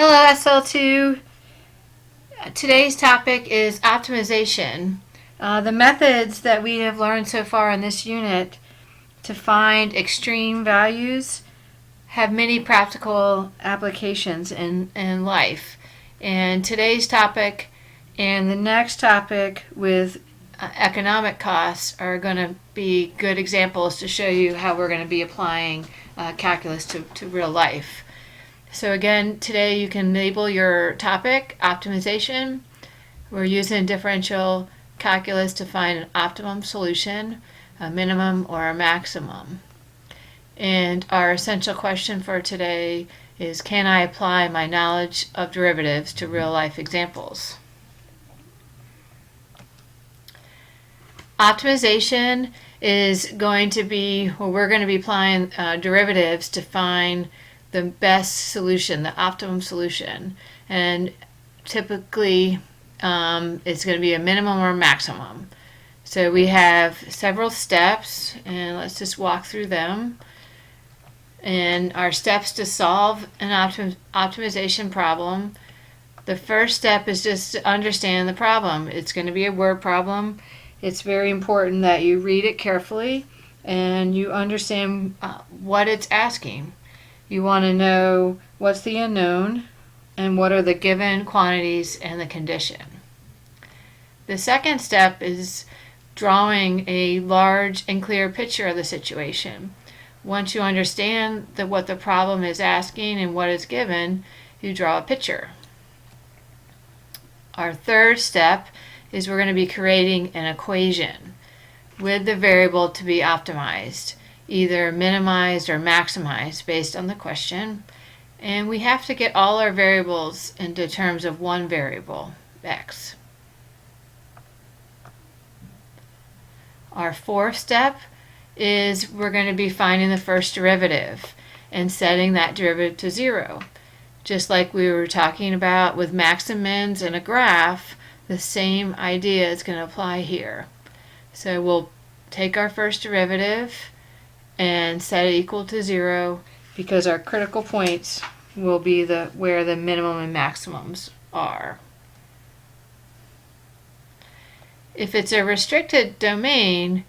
Hello SL2. Today's topic is optimization. The methods that we have learned so far in this unit to find extreme values have many practical applications in life. And today's topic and the next topic with economic costs are going to be good examples to show you how we're going to be applying calculus to real life. So again, today you can label your topic optimization. We're using differential calculus to find an optimum solution, a minimum or a maximum. And our essential question for today is, can I apply my knowledge of derivatives to real life examples? Optimization is going to be, we're going to be applying derivatives to find the best solution, the optimum solution. And typically it's going to be a minimum or a maximum. So we have several steps, and let's just walk through them. And our steps to solve an optimization problem. The first step is just to understand the problem. It's going to be a word problem. It's very important that you read it carefully and you understand what it's asking. You want to know what's the unknown and what are the given quantities and the condition. The second step is drawing a large and clear picture of the situation. Once you understand what the problem is asking and what is given, you draw a picture. Our third step is we're going to be creating an equation with the variable to be optimized, either minimized or maximized based on the question. And we have to get all our variables into terms of one variable, x. Our fourth step is we're going to be finding the first derivative and setting that derivative to 0. Just like we were talking about with max and mins in a graph, the same idea is going to apply here. So we'll take our first derivative and set it equal to 0 because our critical points will be where the minimum and maximums are. If it's a restricted domain,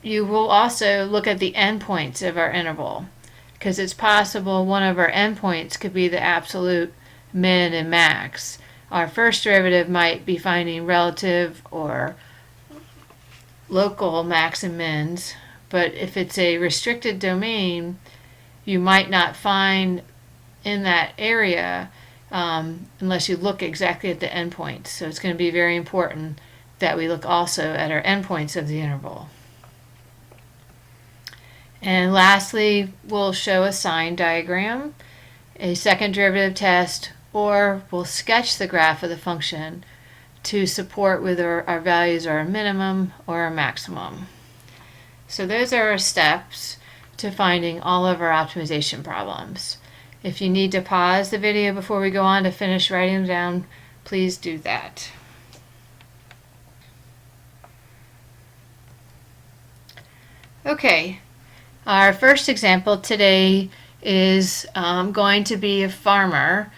you will also look at the endpoints of our interval, because it's possible one of our endpoints could be the absolute min and max. Our first derivative might be finding relative or local max and mins, but if it's a restricted domain, you might not find in that area unless you look exactly at the endpoints. So it's going to be very important that we look also at our endpoints of the interval. And lastly, we'll show a sign diagram, a second derivative test, or we'll sketch the graph of the function to support whether our values are a minimum or a maximum. So those are our steps to finding all of our optimization problems. If you need to pause the video before we go on to finish writing them down, please do that. Okay, our first example today is going to be a farmer.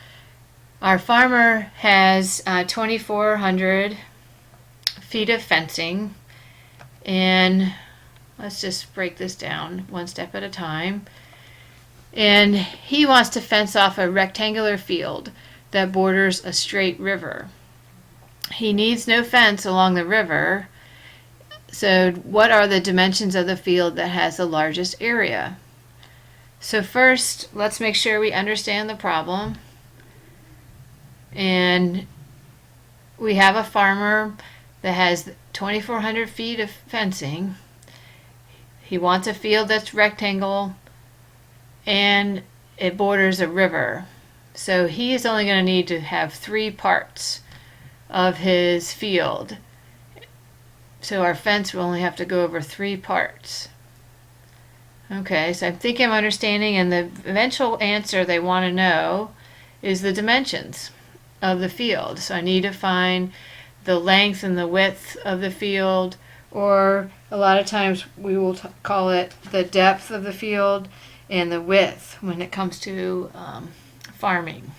Our farmer has 2,400 feet of fencing, and let's just break this down one step at a time. And he wants to fence off a rectangular field that borders a straight river. He needs no fence along the river, so what are the dimensions of the field that has the largest area? So first, let's make sure we understand the problem. And we have a farmer that has 2,400 feet of fencing. He wants a field that's rectangle and it borders a river. So he is only going to need to have 3 parts of his field. So our fence will only have to go over 3 parts. Okay, so I think I'm understanding, and the eventual answer they want to know is the dimensions of the field. So I need to find the length and the width of the field, or a lot of times we will call it the depth of the field and the width when it comes to farming.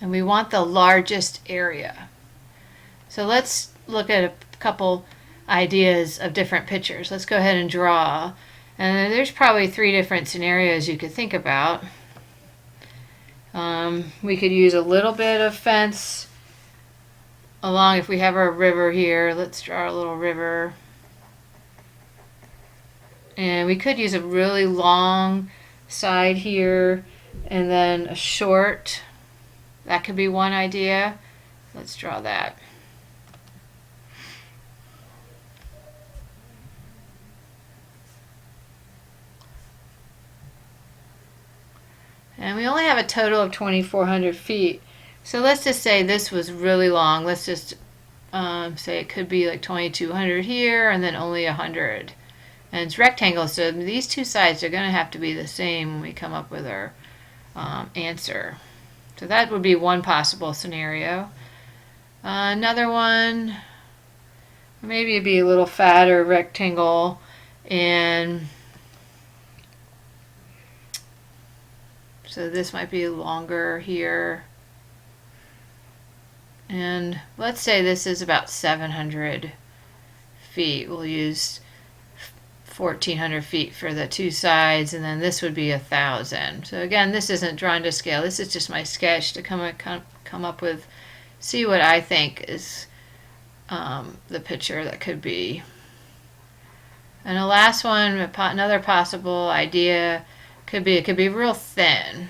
And we want the largest area. So let's look at a couple ideas of different pictures. Let's go ahead and draw. And there's probably 3 different scenarios you could think about. We could use a little bit of fence along, if we have our river here. Let's draw a little river. And we could use a really long side here and then a short. That could be one idea. Let's draw that. And we only have a total of 2,400 feet. So let's just say this was really long. Let's just say it could be like 2,200 here and then only 100. And it's rectangles, so these two sides are going to have to be the same when we come up with our answer. So that would be one possible scenario. Another one, maybe it'd be a little fatter rectangle, and so this might be longer here. And let's say this is about 700 feet. We'll use 1,400 feet for the two sides, and then this would be 1,000. So again, this isn't drawn to scale. This is just my sketch to come up with, see what I think is the picture that could be. And the last one, another possible idea could be, it could be real thin.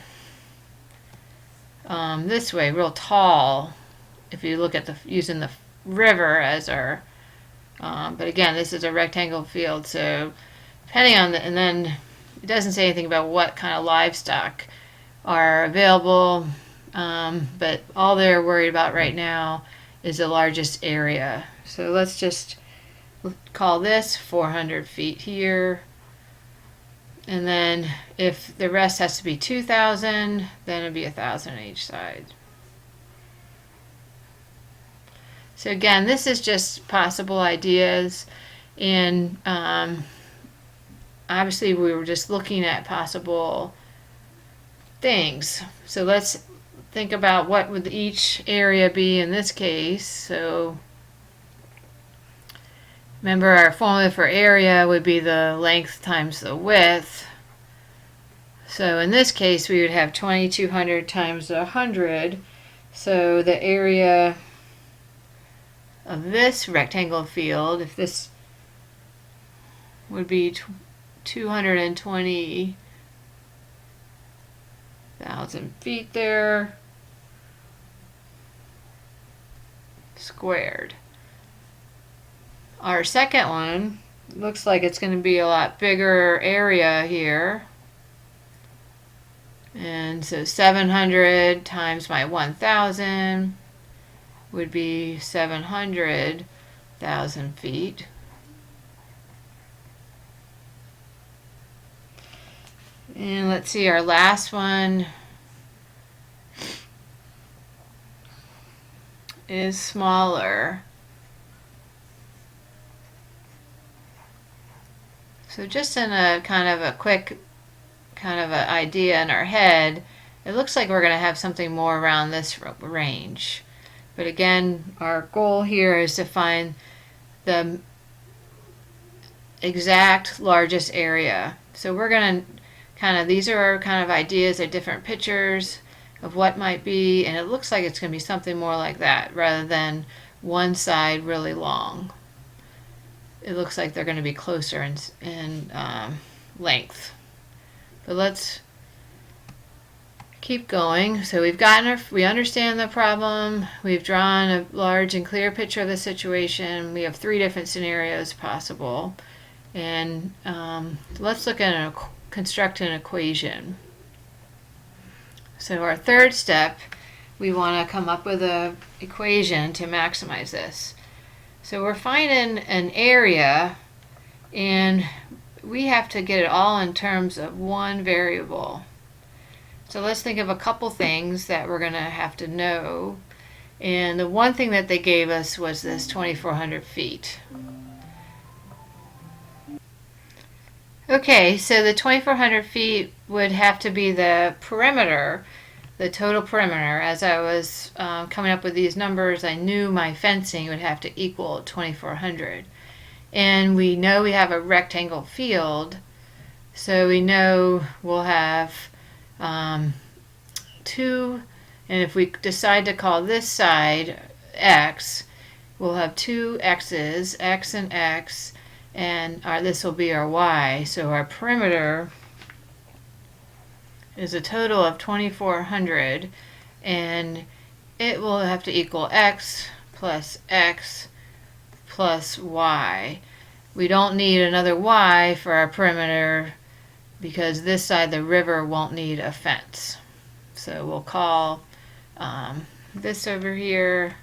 This way, real tall. If you look at using the river as our but again, this is a rectangle field, so depending on and then it doesn't say anything about what kind of livestock are available, but all they're worried about right now is the largest area. So let's just call this 400 feet here, and then if the rest has to be 2,000, then it'd be 1,000 on each side. So again, this is just possible ideas, and obviously we were just looking at possible things. So let's think about what would each area be in this case. So remember, our formula for area would be the length times the width. So in this case, we would have 2,200 times 100. So the area of this rectangle field, if this would be 220,000 feet there, squared. Our second one looks like it's going to be a lot bigger area here. And so 700 times my 1,000 would be 700,000 feet. And let's see, our last one is smaller. So just in a kind of a quick kind of an idea in our head, it looks like we're going to have something more around this range. But again, our goal here is to find the exact largest area. So we're going to kind of, these are our kind of ideas, they're different pictures of what might be, and it looks like it's going to be something more like that rather than one side really long. It looks like they're going to be closer in length. But let's keep going. So we've gotten we understand the problem. We've drawn a large and clear picture of the situation. We have 3 different scenarios possible, and let's look at construct an equation. So our third step, we want to come up with an equation to maximize this. So we're finding an area, and we have to get it all in terms of one variable. So let's think of a couple things that we're going to have to know. And the one thing that they gave us was this 2,400 feet. Okay, so the 2,400 feet would have to be the perimeter, the total perimeter. As I was coming up with these numbers, I knew my fencing would have to equal 2,400. And we know we have a rectangle field, so we know we'll have two, and if we decide to call this side X, we'll have two X's, X and X, and this will be our Y. So our perimeter is a total of 2,400, and it will have to equal X plus Y. We don't need another Y for our perimeter because this side, the river, won't need a fence. So we'll call this over here,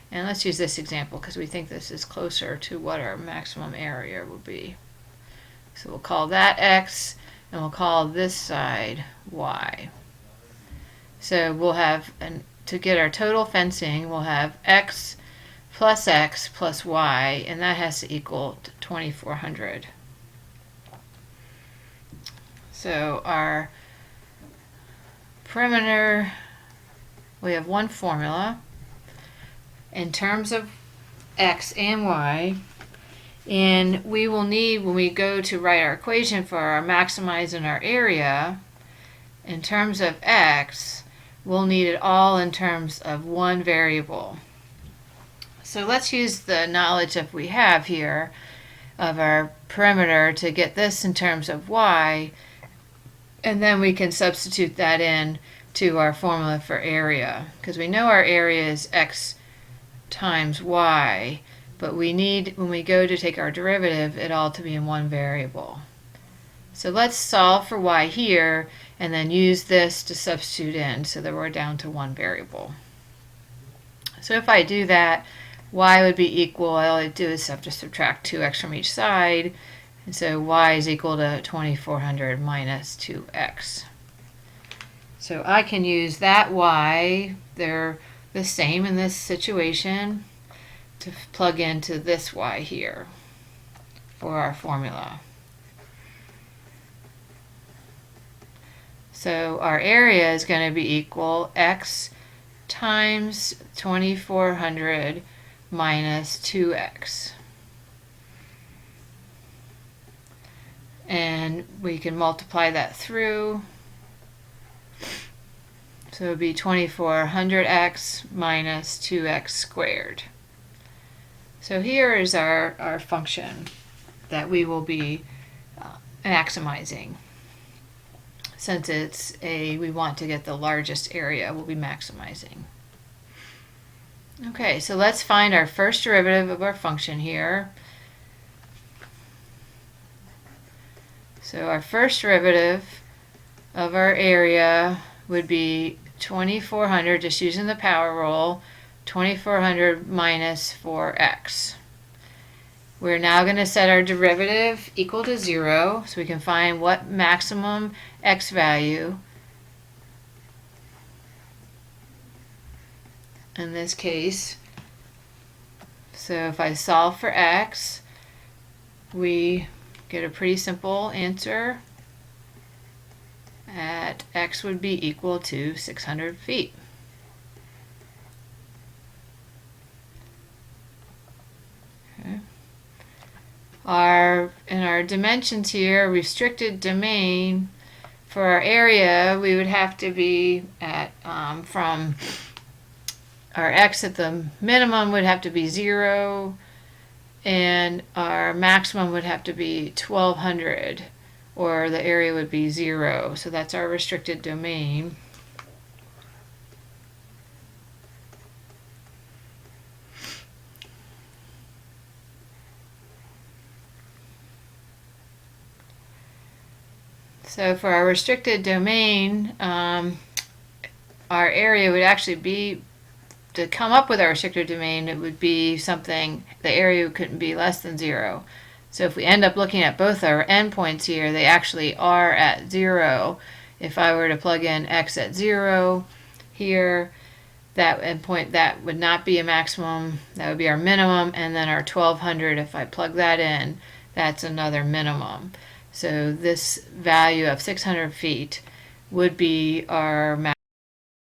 and let's use this example because we think this is closer to what our maximum area will be. So we'll call that X, and we'll call this side Y. So we'll have, to get our total fencing, we'll have X plus Y, and that has to equal 2,400. So our perimeter, we have one formula in terms of X and Y, and we will need, when we go to write our equation for our maximizing our area, in terms of X, we'll need it all in terms of one variable. So let's use the knowledge that we have here of our perimeter to get this in terms of Y, and then we can substitute that in to our formula for area, because we know our area is X times Y, but we need, when we go to take our derivative, it all to be in one variable. So let's solve for Y here and then use this to substitute in so that we're down to one variable. So if I do that, Y would be equal, all I do is have to subtract 2x from each side, and so Y is equal to 2,400 minus 2x. So I can use that Y, they're the same in this situation, to plug into this Y here for our formula. So our area is going to be equal X times 2,400 minus 2x. And we can multiply that through. So it would be 2,400x minus 2x squared. So here is our function that we will be maximizing. Since it's we want to get the largest area, we'll be maximizing. Okay, so let's find our first derivative of our function here. So our first derivative of our area would be 2,400, just using the power rule, 2,400 minus 4x. We're now going to set our derivative equal to 0 so we can find what maximum x value. In this case, so if I solve for x, we get a pretty simple answer at x would be equal to 600 feet. Okay. In our dimensions here, restricted domain, for our area, we would have to be at, from our x at the minimum would have to be 0, and our maximum would have to be 1,200, or the area would be 0. So that's our restricted domain. So for our restricted domain, our area would actually be, to come up with our restricted domain, it would be something, the area couldn't be less than 0. So if we end up looking at both our endpoints here, they actually are at 0. If I were to plug in x at 0 here, that endpoint, that would not be a maximum, that would be our minimum, and then our 1,200, if I plug that in, that's another minimum. So this value of 600 feet would be our